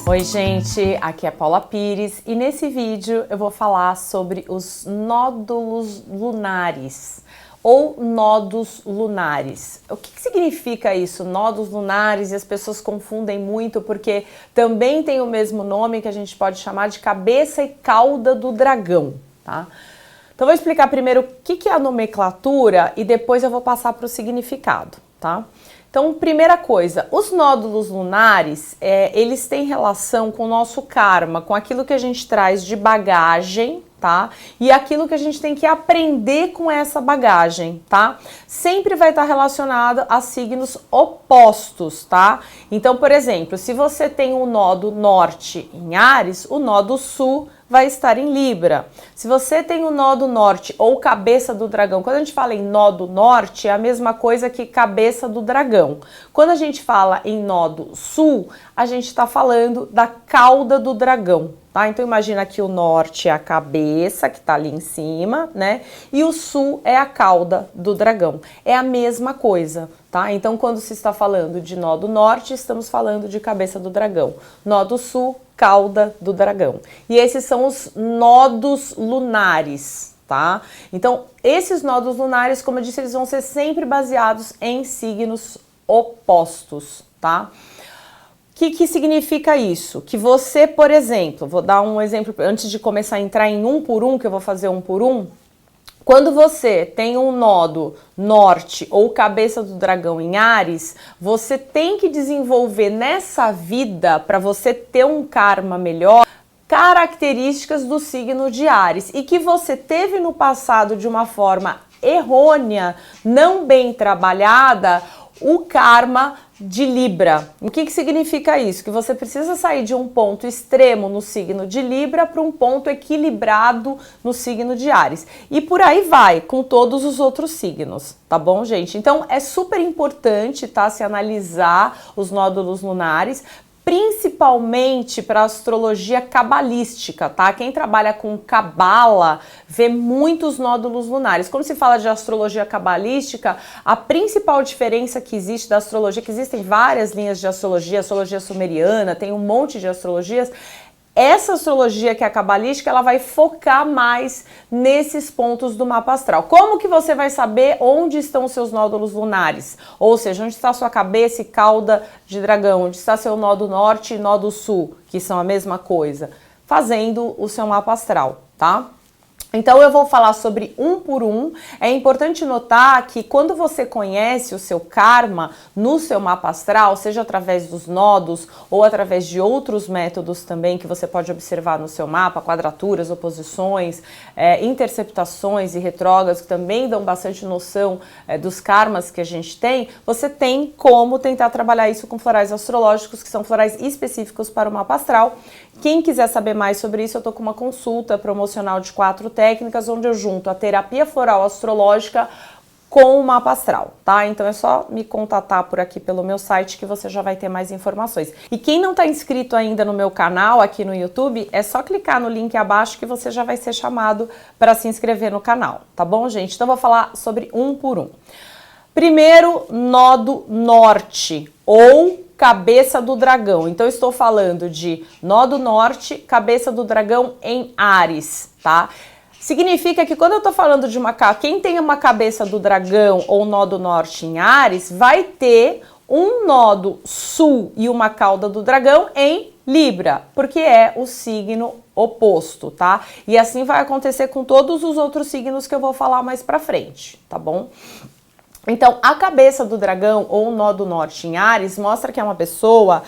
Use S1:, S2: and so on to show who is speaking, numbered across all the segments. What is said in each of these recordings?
S1: Oi gente, aqui é Paula Pires e nesse vídeo eu vou falar sobre os nódulos lunares ou nodos lunares. O que significa isso, nódulos lunares? E as pessoas confundem muito porque também tem o mesmo nome que a gente pode chamar de cabeça e cauda do dragão, tá? Então vou explicar primeiro o que é a nomenclatura e depois eu vou passar para o significado, tá? Então, primeira coisa, os nódulos lunares, eles têm relação com o nosso karma, com aquilo que a gente traz de bagagem, tá? E aquilo que a gente tem que aprender com essa bagagem, tá? Sempre vai estar relacionado a signos opostos, tá? Então, por exemplo, se você tem um nodo norte em Áries, o nodo sul vai estar em Libra. Se você tem o nodo norte ou cabeça do dragão, quando a gente fala em nodo norte, é a mesma coisa que cabeça do dragão. Quando a gente fala em nodo sul, a gente está falando da cauda do dragão, tá? Então imagina que o norte é a cabeça, que está ali em cima, né? E o sul é a cauda do dragão. É a mesma coisa, tá? Então quando se está falando de nodo norte, estamos falando de cabeça do dragão. Nodo sul, cauda do dragão. E esses são os nodos lunares, tá? Então, esses nodos lunares, como eu disse, eles vão ser sempre baseados em signos opostos, tá? O que significa isso? Que você, por exemplo, vou dar um exemplo antes de começar a entrar em um por um, que eu vou fazer um por um. Quando você tem um nodo norte ou cabeça do dragão em Áries, você tem que desenvolver nessa vida, para você ter um karma melhor, características do signo de Áries e que você teve no passado de uma forma errônea, não bem trabalhada, o karma de Libra. O que significa isso? Que você precisa sair de um ponto extremo no signo de Libra para um ponto equilibrado no signo de Áries. E por aí vai, com todos os outros signos, tá bom, gente? Então é super importante, tá, se analisar os nódulos lunares, principalmente para astrologia cabalística, tá? Quem trabalha com cabala vê muitos nódulos lunares. Quando se fala de astrologia cabalística, a principal diferença que existe da astrologia, que existem várias linhas de astrologia, astrologia sumeriana, tem um monte de astrologias. Essa astrologia que é a cabalística, ela vai focar mais nesses pontos do mapa astral. Como que você vai saber onde estão os seus nódulos lunares? Ou seja, onde está a sua cabeça e cauda de dragão? Onde está seu nodo norte e nodo sul, que são a mesma coisa? Fazendo o seu mapa astral, tá? Então eu vou falar sobre um por um. É importante notar que quando você conhece o seu karma no seu mapa astral, seja através dos nodos ou através de outros métodos também que você pode observar no seu mapa, quadraturas, oposições, interceptações e retrógrados, que também dão bastante noção dos karmas que a gente tem, você tem como tentar trabalhar isso com florais astrológicos, que são florais específicos para o mapa astral. Quem quiser saber mais sobre isso, eu tô com uma consulta promocional de 4 técnicas, onde eu junto a terapia floral astrológica com o mapa astral, tá? Então é só me contatar por aqui pelo meu site que você já vai ter mais informações. E quem não tá inscrito ainda no meu canal aqui no YouTube, é só clicar no link abaixo que você já vai ser chamado para se inscrever no canal, tá bom, gente? Então eu vou falar sobre um por um. Primeiro, nodo norte ou cabeça do dragão. Então, eu estou falando de nodo norte, cabeça do dragão em Áries, tá? Significa que quando eu tô falando de quem tem uma cabeça do dragão ou nodo norte em Áries, vai ter um nodo sul e uma cauda do dragão em Libra, porque é o signo oposto, tá? E assim vai acontecer com todos os outros signos que eu vou falar mais pra frente, tá bom? Então, a cabeça do dragão ou o nodo norte em Áries mostra que é uma pessoa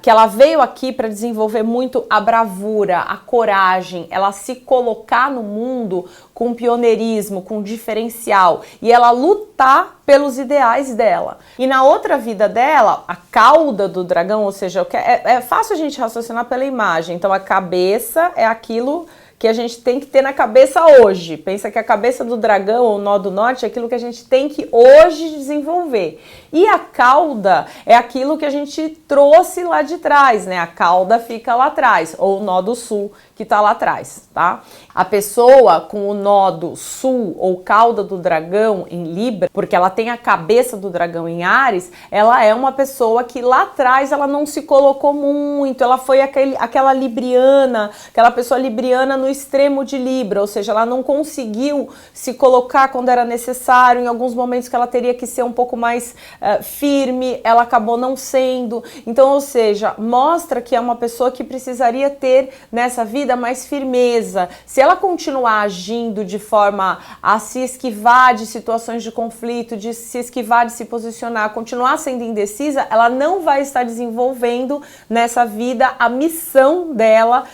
S1: que ela veio aqui para desenvolver muito a bravura, a coragem, ela se colocar no mundo com pioneirismo, com diferencial e ela lutar pelos ideais dela. E na outra vida dela, a cauda do dragão, ou seja, é fácil a gente raciocinar pela imagem. Então, a cabeça é aquilo que a gente tem que ter na cabeça hoje. Pensa que a cabeça do dragão ou nó do norte é aquilo que a gente tem que hoje desenvolver. E a cauda é aquilo que a gente trouxe lá de trás, né? A cauda fica lá atrás, ou o nó do sul que tá lá atrás, tá? A pessoa com o nó do sul ou cauda do dragão em Libra, porque ela tem a cabeça do dragão em Áries, ela é uma pessoa que lá atrás ela não se colocou muito, ela foi aquela libriana, aquela pessoa libriana no extremo de Libra, ou seja, ela não conseguiu se colocar quando era necessário, em alguns momentos que ela teria que ser um pouco mais firme, ela acabou não sendo. Então, ou seja, mostra que é uma pessoa que precisaria ter nessa vida mais firmeza. Se ela continuar agindo de forma a se esquivar de situações de conflito, de se esquivar de se posicionar, continuar sendo indecisa, ela não vai estar desenvolvendo nessa vida a missão dela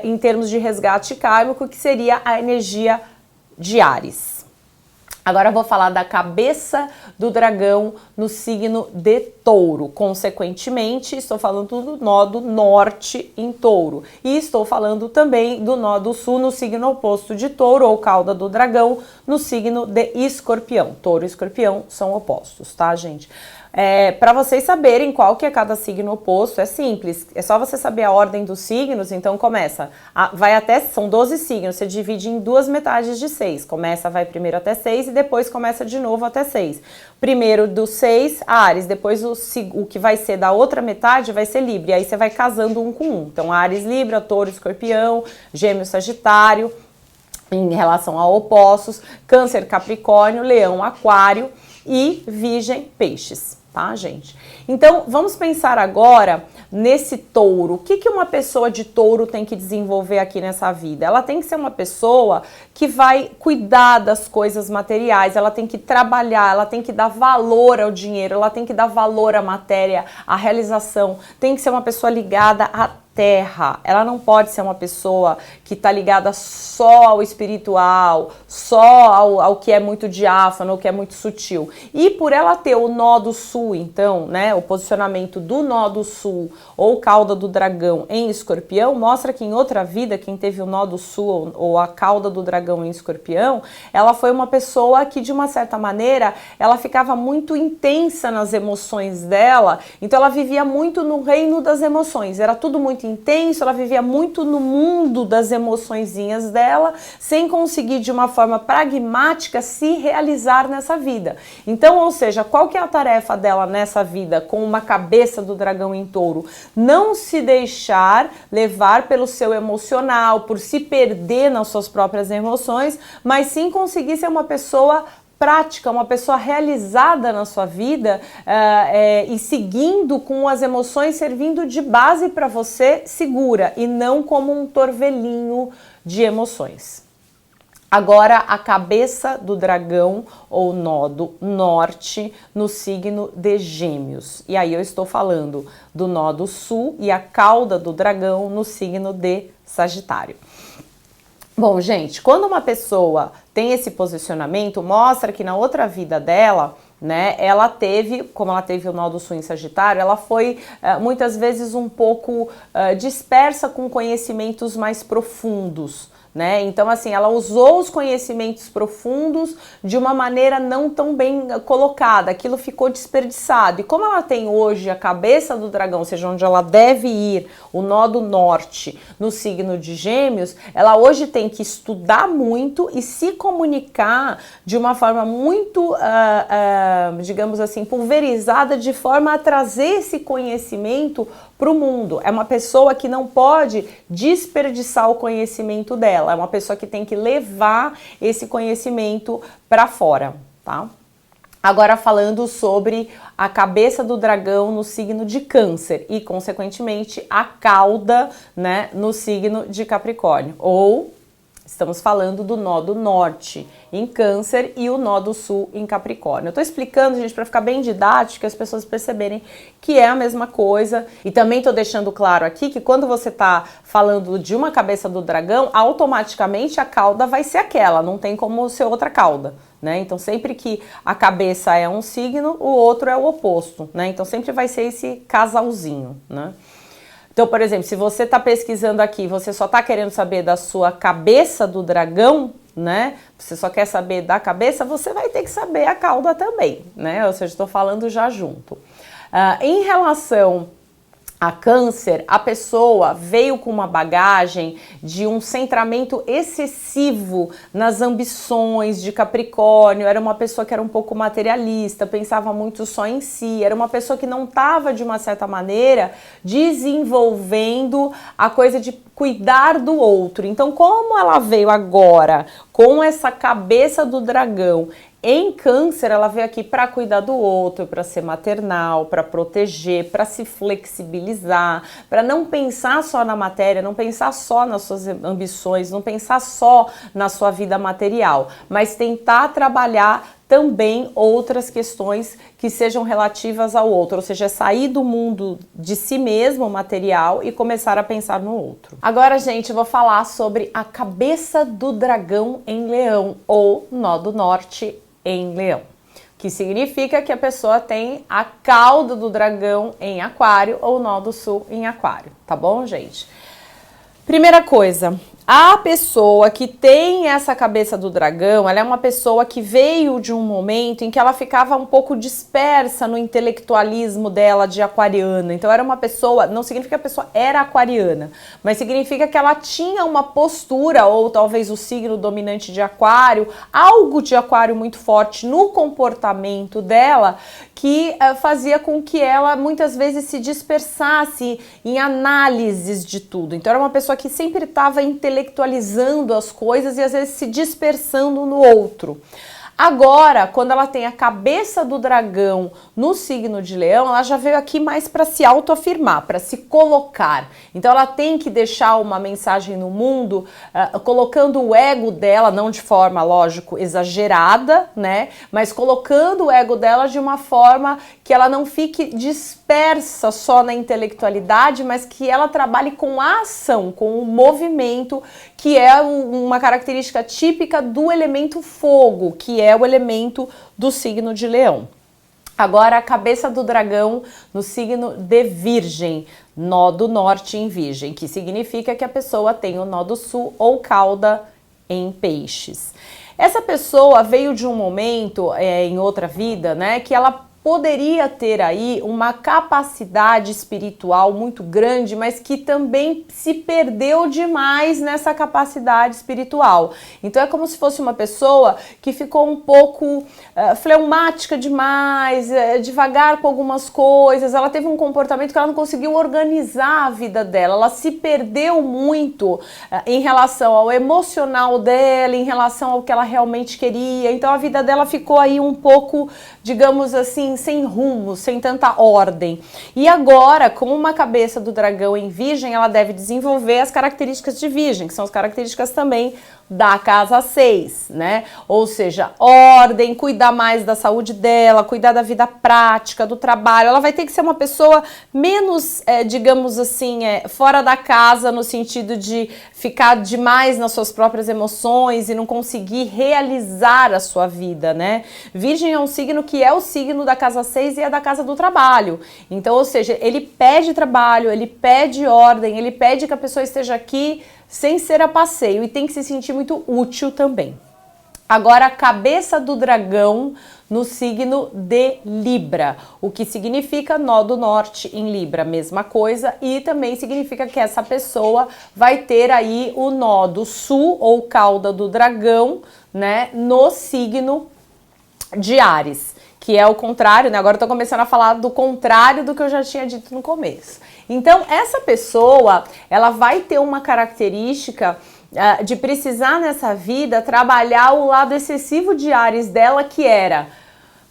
S1: em termos de resgate kármico, que seria a energia de Áries. Agora eu vou falar da cabeça do dragão no signo de Touro. Consequentemente, estou falando do nó do norte em Touro. E estou falando também do nó do sul no signo oposto de Touro, ou cauda do dragão, no signo de Escorpião. Touro e Escorpião são opostos, tá, gente? Para vocês saberem qual que é cada signo oposto, é simples, é só você saber a ordem dos signos. Então começa, são 12 signos, você divide em duas metades de 6, vai primeiro até 6 e depois começa de novo até 6. Primeiro do 6, Áries, depois o que vai ser da outra metade vai ser Libra, e aí você vai casando um com um. Então Áries, Libra, Touro, Escorpião, Gêmeos, Sagitário, em relação a opostos, Câncer, Capricórnio, Leão, Aquário e Virgem, Peixes. Tá, gente? Então, vamos pensar agora nesse touro. O que uma pessoa de touro tem que desenvolver aqui nessa vida? Ela tem que ser uma pessoa que vai cuidar das coisas materiais, ela tem que trabalhar, ela tem que dar valor ao dinheiro, ela tem que dar valor à matéria, à realização, tem que ser uma pessoa ligada à terra. Ela não pode ser uma pessoa que está ligada só ao espiritual, só ao que é muito diáfano, ao que é muito sutil. E por ela ter o nó do sul, então, né, o posicionamento do nó do sul ou cauda do dragão em Escorpião, mostra que em outra vida, quem teve o nó do sul ou a cauda do dragão em Escorpião, ela foi uma pessoa que, de uma certa maneira, ela ficava muito intensa nas emoções dela, então ela vivia muito no reino das emoções, era tudo muito intenso, ela vivia muito no mundo das emoçõezinhas dela, sem conseguir de uma forma pragmática se realizar nessa vida. Então, ou seja, qual que é a tarefa dela nessa vida com uma cabeça do dragão em Touro? Não se deixar levar pelo seu emocional, por se perder nas suas próprias emoções, mas sim conseguir ser uma pessoa prática, uma pessoa realizada na sua vida e seguindo com as emoções, servindo de base para você segura e não como um torvelinho de emoções. Agora, a cabeça do dragão ou nó do norte no signo de Gêmeos. E aí eu estou falando do nó do sul e a cauda do dragão no signo de Sagitário. Bom, gente, quando uma pessoa tem esse posicionamento, mostra que na outra vida dela, né, ela teve, como ela teve o nó do sul em Sagitário, ela foi muitas vezes um pouco dispersa com conhecimentos mais profundos, né? Então, assim, ela usou os conhecimentos profundos de uma maneira não tão bem colocada, aquilo ficou desperdiçado. E como ela tem hoje a cabeça do dragão, ou seja, onde ela deve ir, o nó do norte, no signo de Gêmeos, ela hoje tem que estudar muito e se comunicar de uma forma muito, digamos assim, pulverizada, de forma a trazer esse conhecimento para o mundo. É uma pessoa que não pode desperdiçar o conhecimento dela, é uma pessoa que tem que levar esse conhecimento para fora, tá? Agora falando sobre a cabeça do dragão no signo de Câncer e, consequentemente, a cauda, né, no signo de Capricórnio, ou estamos falando do nó do norte em Câncer e o nó do sul em Capricórnio. Eu tô explicando, gente, para ficar bem didático, as pessoas perceberem que é a mesma coisa. E também tô deixando claro aqui que quando você tá falando de uma cabeça do dragão, automaticamente a cauda vai ser aquela, não tem como ser outra cauda, né? Então sempre que a cabeça é um signo, o outro é o oposto, né? Então sempre vai ser esse casalzinho, né? Então, por exemplo, se você está pesquisando aqui, você só está querendo saber da sua cabeça do dragão, né? Você só quer saber da cabeça, você vai ter que saber a cauda também, né? Ou seja, estou falando já junto. Em relação a Câncer, a pessoa veio com uma bagagem de um centramento excessivo nas ambições de Capricórnio, era uma pessoa que era um pouco materialista, pensava muito só em si, era uma pessoa que não estava, de uma certa maneira, desenvolvendo a coisa de cuidar do outro. Então, como ela veio agora com essa cabeça do dragão em Câncer, ela veio aqui para cuidar do outro, para ser maternal, para proteger, para se flexibilizar, para não pensar só na matéria, não pensar só nas suas ambições, não pensar só na sua vida material, mas tentar trabalhar também outras questões que sejam relativas ao outro, ou seja, sair do mundo de si mesmo, material, e começar a pensar no outro. Agora, gente, eu vou falar sobre a cabeça do dragão em Leão, ou nó do norte em Leão, que significa que a pessoa tem a cauda do dragão em Aquário ou nó do sul em Aquário, tá bom, gente? Primeira coisa, a pessoa que tem essa cabeça do dragão, ela é uma pessoa que veio de um momento em que ela ficava um pouco dispersa no intelectualismo dela de aquariana. Então era uma pessoa, não significa que a pessoa era aquariana, mas significa que ela tinha uma postura, ou talvez o signo dominante de Aquário, algo de Aquário muito forte no comportamento dela, que fazia com que ela muitas vezes se dispersasse em análises de tudo. Então era uma pessoa que sempre estava intelectualizando as coisas e às vezes se dispersando no outro. Agora, quando ela tem a cabeça do dragão no signo de Leão, ela já veio aqui mais para se autoafirmar, para se colocar. Então ela tem que deixar uma mensagem no mundo, colocando o ego dela, não de forma, lógico, exagerada, né? Mas colocando o ego dela de uma forma que ela não fique dispersa só na intelectualidade, mas que ela trabalhe com a ação, com o movimento, que é uma característica típica do elemento fogo, que é o elemento do signo de Leão. Agora, a cabeça do dragão no signo de Virgem, nó do norte em Virgem, que significa que a pessoa tem o nó do sul ou cauda em Peixes. Essa pessoa veio de um momento em outra vida, né, que ela poderia ter aí uma capacidade espiritual muito grande, mas que também se perdeu demais nessa capacidade espiritual. Então é como se fosse uma pessoa que ficou um pouco fleumática demais, devagar com algumas coisas, ela teve um comportamento que ela não conseguiu organizar a vida dela, ela se perdeu muito em relação ao emocional dela, em relação ao que ela realmente queria, então a vida dela ficou aí um pouco, digamos assim, sem rumo, sem tanta ordem. E agora, com uma cabeça do dragão em Virgem, ela deve desenvolver as características de Virgem, que são as características também da casa 6, né? Ou seja, ordem, cuidar mais da saúde dela, cuidar da vida prática, do trabalho. Ela vai ter que ser uma pessoa menos, digamos assim, fora da casa, no sentido de ficar demais nas suas próprias emoções e não conseguir realizar a sua vida, né? Virgem é um signo que é o signo da casa 6 e é da casa do trabalho. Então, ou seja, ele pede trabalho, ele pede ordem, ele pede que a pessoa esteja aqui sem ser a passeio e tem que se sentir muito útil também. Agora, a cabeça do dragão no signo de Libra, o que significa nó do norte em Libra, mesma coisa, e também significa que essa pessoa vai ter aí o nó do sul ou cauda do dragão, né, no signo de Áries, que é o contrário, né? Agora eu tô começando a falar do contrário do que eu já tinha dito no começo. Então, essa pessoa, ela vai ter uma característica de precisar nessa vida trabalhar o lado excessivo de Áries dela, que era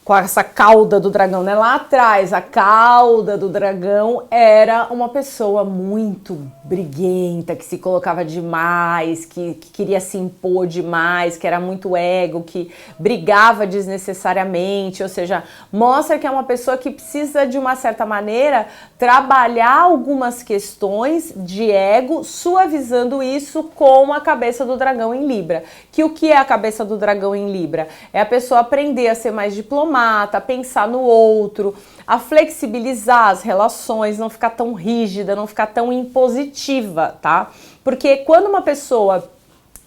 S1: com essa cauda do dragão, né? Lá atrás, a cauda do dragão era uma pessoa muito briguenta, que se colocava demais, que queria se impor demais, que era muito ego, que brigava desnecessariamente, ou seja, mostra que é uma pessoa que precisa, de uma certa maneira, trabalhar algumas questões de ego, suavizando isso com a cabeça do dragão em Libra. Que o que é a cabeça do dragão em Libra? É a pessoa aprender a ser mais diplomática, a pensar no outro, a flexibilizar as relações, não ficar tão rígida, não ficar tão impositiva, tá? Porque quando uma pessoa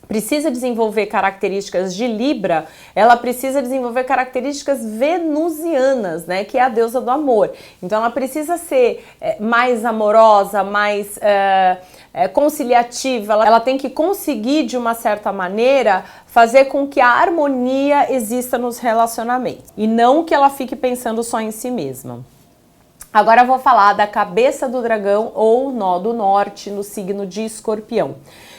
S1: precisa desenvolver características de Libra, ela precisa desenvolver características venusianas, né, que é a deusa do amor. Então ela precisa ser mais amorosa, mais conciliativa, ela tem que conseguir, de uma certa maneira, fazer com que a harmonia exista nos relacionamentos e não que ela fique pensando só em si mesma. Agora eu vou falar da cabeça do dragão ou nó do norte no signo de Escorpião,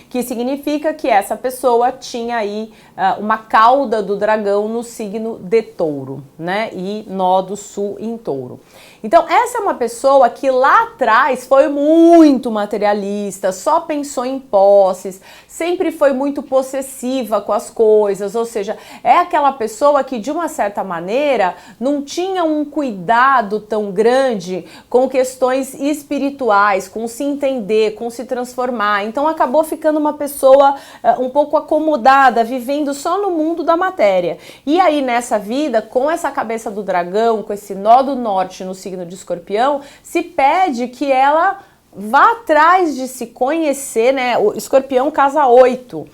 S1: que significa que essa pessoa tinha aí uma cauda do dragão no signo de Touro, né? E nó do sul em Touro. Então, essa é uma pessoa que lá atrás foi muito materialista, só pensou em posses, sempre foi muito possessiva com as coisas, ou seja, é aquela pessoa que, de uma certa maneira, não tinha um cuidado tão grande com questões espirituais, com se entender, com se transformar. Então, acabou ficando uma pessoa um pouco acomodada, vivendo só no mundo da matéria. E aí, nessa vida, com essa cabeça do dragão, com esse nó do norte no signo de Escorpião, se pede que ela vá atrás de se conhecer, né? O Escorpião, casa 8,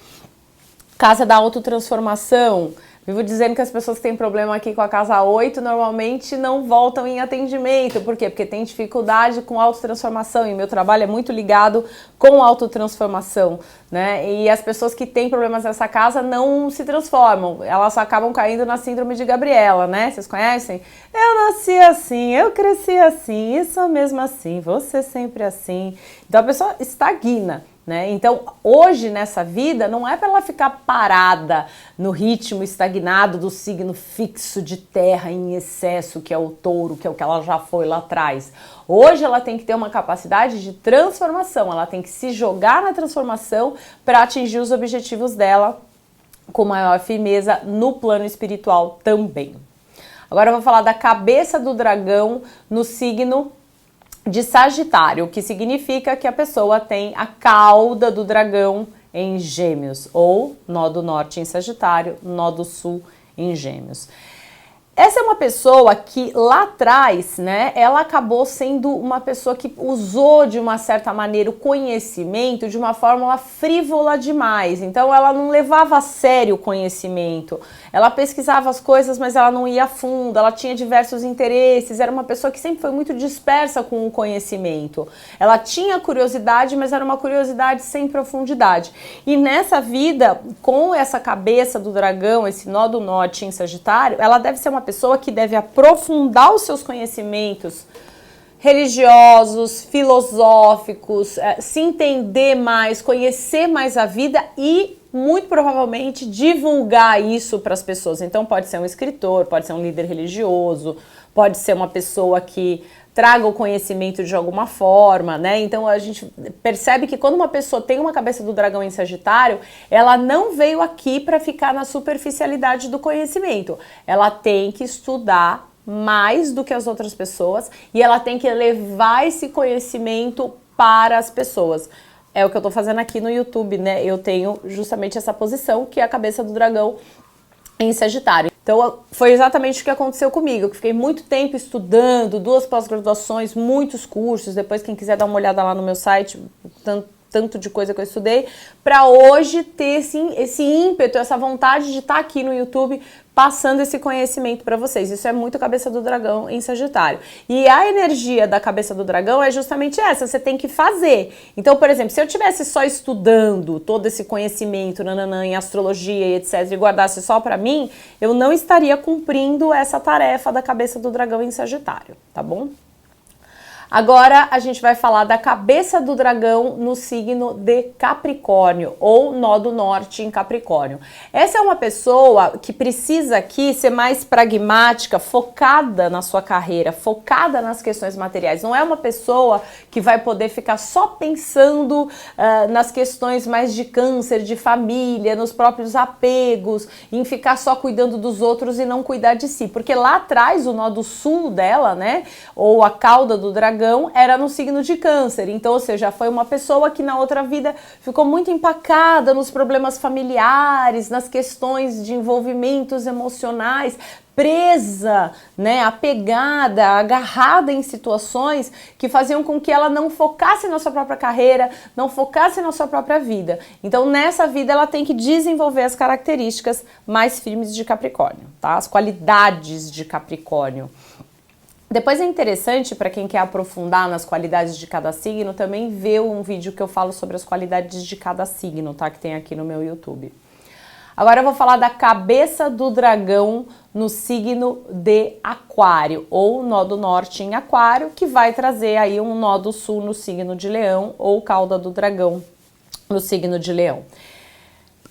S1: casa da autotransformação. Vivo dizendo que as pessoas que têm problema aqui com a casa 8 normalmente não voltam em atendimento. Por quê? Porque tem dificuldade com autotransformação e meu trabalho é muito ligado com autotransformação, né? E as pessoas que têm problemas nessa casa não se transformam, elas acabam caindo na síndrome de Gabriela, né? Vocês conhecem? Eu nasci assim, eu cresci assim, e sou mesmo assim, você sempre assim. Então a pessoa estagna. Né? Então, hoje nessa vida, não é para ela ficar parada no ritmo estagnado do signo fixo de terra em excesso, que é o touro, que é o que ela já foi lá atrás. Hoje ela tem que ter uma capacidade de transformação, ela tem que se jogar na transformação para atingir os objetivos dela com maior firmeza no plano espiritual também. Agora eu vou falar da cabeça do dragão no signo de Sagitário, que significa que a pessoa tem a cauda do dragão em Gêmeos, ou nó do norte em Sagitário, nó do sul em Gêmeos. Essa é uma pessoa que lá atrás, né, ela acabou sendo uma pessoa que usou de uma certa maneira o conhecimento de uma fórmula frívola demais. Então ela não levava a sério o conhecimento. Ela pesquisava as coisas, mas ela não ia a fundo, ela tinha diversos interesses, era uma pessoa que sempre foi muito dispersa com o conhecimento. Ela tinha curiosidade, mas era uma curiosidade sem profundidade. E nessa vida, com essa cabeça do dragão, esse nó do norte em Sagitário, ela deve ser uma pessoa que deve aprofundar os seus conhecimentos religiosos, filosóficos, se entender mais, conhecer mais a vida e, muito provavelmente, divulgar isso para as pessoas. Então pode ser um escritor, pode ser um líder religioso, pode ser uma pessoa que traga o conhecimento de alguma forma, né? Então a gente percebe que quando uma pessoa tem uma cabeça do dragão em Sagitário, ela não veio aqui para ficar na superficialidade do conhecimento. Ela tem que estudar mais do que as outras pessoas e ela tem que levar esse conhecimento para as pessoas. É o que eu tô fazendo aqui no YouTube, né? Eu tenho justamente essa posição, que é a cabeça do dragão em Sagitário. Então foi exatamente o que aconteceu comigo. Eu fiquei muito tempo estudando, 2 pós-graduações, muitos cursos. Depois quem quiser dar uma olhada lá no meu site, tanto de coisa que eu estudei, para hoje ter esse ímpeto, essa vontade de estar aqui no YouTube passando esse conhecimento para vocês. Isso é muito cabeça do dragão em Sagitário. E a energia da cabeça do dragão é justamente essa, você tem que fazer. Então, por exemplo, se eu tivesse só estudando todo esse conhecimento nananã, em astrologia e etc, e guardasse só para mim, eu não estaria cumprindo essa tarefa da cabeça do dragão em Sagitário, tá bom? Agora a gente vai falar da cabeça do dragão no signo de Capricórnio, ou nó do norte em Capricórnio. Essa é uma pessoa que precisa aqui ser mais pragmática, focada na sua carreira, focada nas questões materiais. Não é uma pessoa que vai poder ficar só pensando nas questões mais de câncer, de família, nos próprios apegos, em ficar só cuidando dos outros e não cuidar de si. Porque lá atrás, o nó do sul dela, né, ou a cauda do dragão, era no signo de Câncer. Então, ou seja, foi uma pessoa que na outra vida ficou muito empacada nos problemas familiares, nas questões de envolvimentos emocionais, presa, né, apegada, agarrada em situações que faziam com que ela não focasse na sua própria carreira, não focasse na sua própria vida. Então, nessa vida, ela tem que desenvolver as características mais firmes de Capricórnio, tá? As qualidades de Capricórnio. Depois é interessante, para quem quer aprofundar nas qualidades de cada signo, também ver um vídeo que eu falo sobre as qualidades de cada signo, tá? Que tem aqui no meu YouTube. Agora eu vou falar da cabeça do dragão no signo de Aquário, ou nó do norte em Aquário, que vai trazer aí um nó do sul no signo de Leão, ou cauda do dragão no signo de Leão.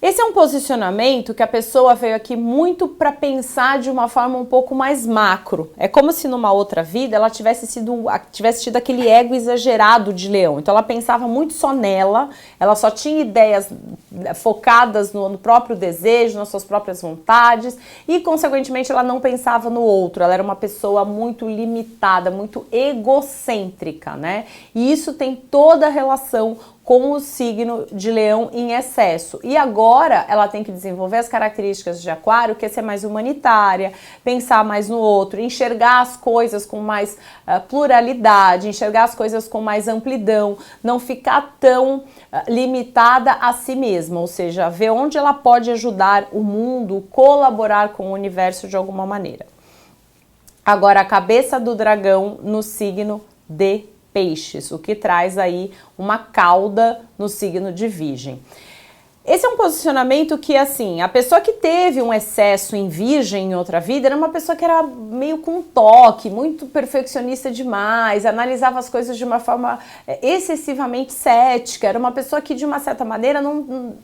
S1: Esse é um posicionamento que a pessoa veio aqui muito para pensar de uma forma um pouco mais macro. É como se numa outra vida ela tivesse tido aquele ego exagerado de Leão. Então ela pensava muito só nela, ela só tinha ideias focadas no próprio desejo, nas suas próprias vontades e, consequentemente, ela não pensava no outro. Ela era uma pessoa muito limitada, muito egocêntrica, né? E isso tem toda a relação com o signo de Leão em excesso. E agora ela tem que desenvolver as características de Aquário, que é ser mais humanitária, pensar mais no outro, enxergar as coisas com mais pluralidade, enxergar as coisas com mais amplidão, não ficar tão limitada a si mesma, ou seja, ver onde ela pode ajudar o mundo, colaborar com o universo de alguma maneira. Agora, a cabeça do dragão no signo de Peixes, o que traz aí uma cauda no signo de Virgem. Esse é um posicionamento que, assim, a pessoa que teve um excesso em Virgem em outra vida era uma pessoa que era meio com toque, muito perfeccionista demais, analisava as coisas de uma forma excessivamente cética, era uma pessoa que, de uma certa maneira,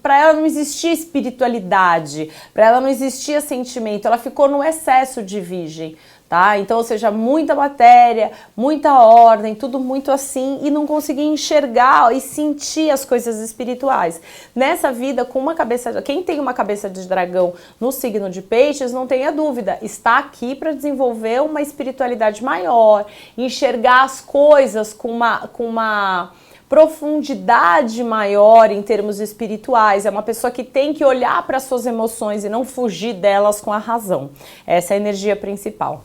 S1: para ela não existia espiritualidade, para ela não existia sentimento, ela ficou no excesso de Virgem. Tá? Então, ou seja, muita matéria, muita ordem, tudo muito assim, e não conseguia enxergar e sentir as coisas espirituais. Nessa vida, com uma cabeça, quem tem uma cabeça de dragão no signo de Peixes, não tenha dúvida, está aqui para desenvolver uma espiritualidade maior, enxergar as coisas com uma profundidade maior em termos espirituais. É uma pessoa que tem que olhar para as suas emoções e não fugir delas com a razão. Essa é a energia principal.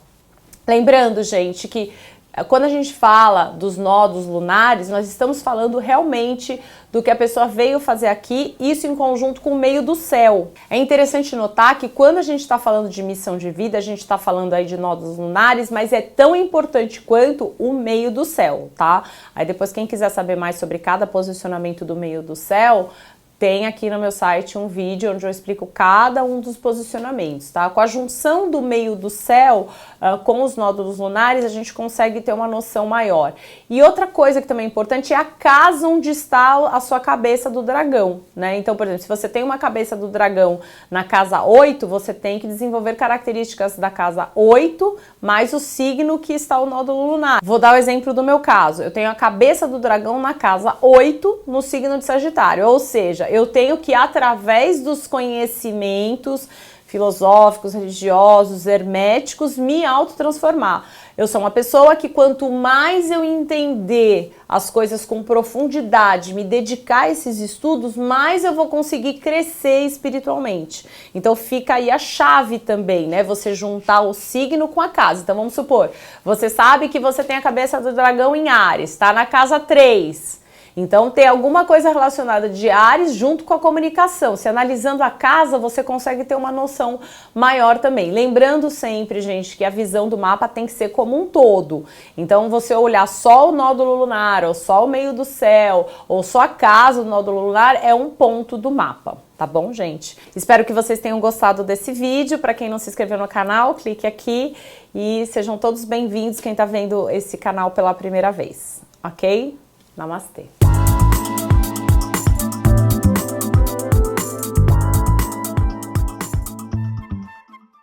S1: Lembrando, gente, que quando a gente fala dos nodos lunares, nós estamos falando realmente do que a pessoa veio fazer aqui, isso em conjunto com o meio do céu. É interessante notar que quando a gente está falando de missão de vida, a gente está falando aí de nodos lunares, mas é tão importante quanto o meio do céu, tá? Aí depois, quem quiser saber mais sobre cada posicionamento do meio do céu, tem aqui no meu site um vídeo onde eu explico cada um dos posicionamentos, tá? Com a junção do meio do céu com os nódulos lunares, a gente consegue ter uma noção maior. E outra coisa que também é importante é a casa onde está a sua cabeça do dragão, né? Então, por exemplo, se você tem uma cabeça do dragão na casa 8, você tem que desenvolver características da casa 8, mais o signo que está o nódulo lunar. Vou dar o exemplo do meu caso. Eu tenho a cabeça do dragão na casa 8, no signo de Sagitário, ou seja, eu tenho que, através dos conhecimentos filosóficos, religiosos, herméticos, me autotransformar. Eu sou uma pessoa que, quanto mais eu entender as coisas com profundidade, me dedicar a esses estudos, mais eu vou conseguir crescer espiritualmente. Então fica aí a chave também, né? Você juntar o signo com a casa. Então vamos supor, você sabe que você tem a cabeça do dragão em Áries, tá na casa 3. Então tem alguma coisa relacionada de Áries junto com a comunicação. Se analisando a casa, você consegue ter uma noção maior também. Lembrando sempre, gente, que a visão do mapa tem que ser como um todo. Então você olhar só o nódulo lunar, ou só o meio do céu, ou só a casa do nódulo lunar é um ponto do mapa. Tá bom, gente? Espero que vocês tenham gostado desse vídeo. Para quem não se inscreveu no canal, clique aqui e sejam todos bem-vindos quem tá vendo esse canal pela primeira vez, ok? Namastê!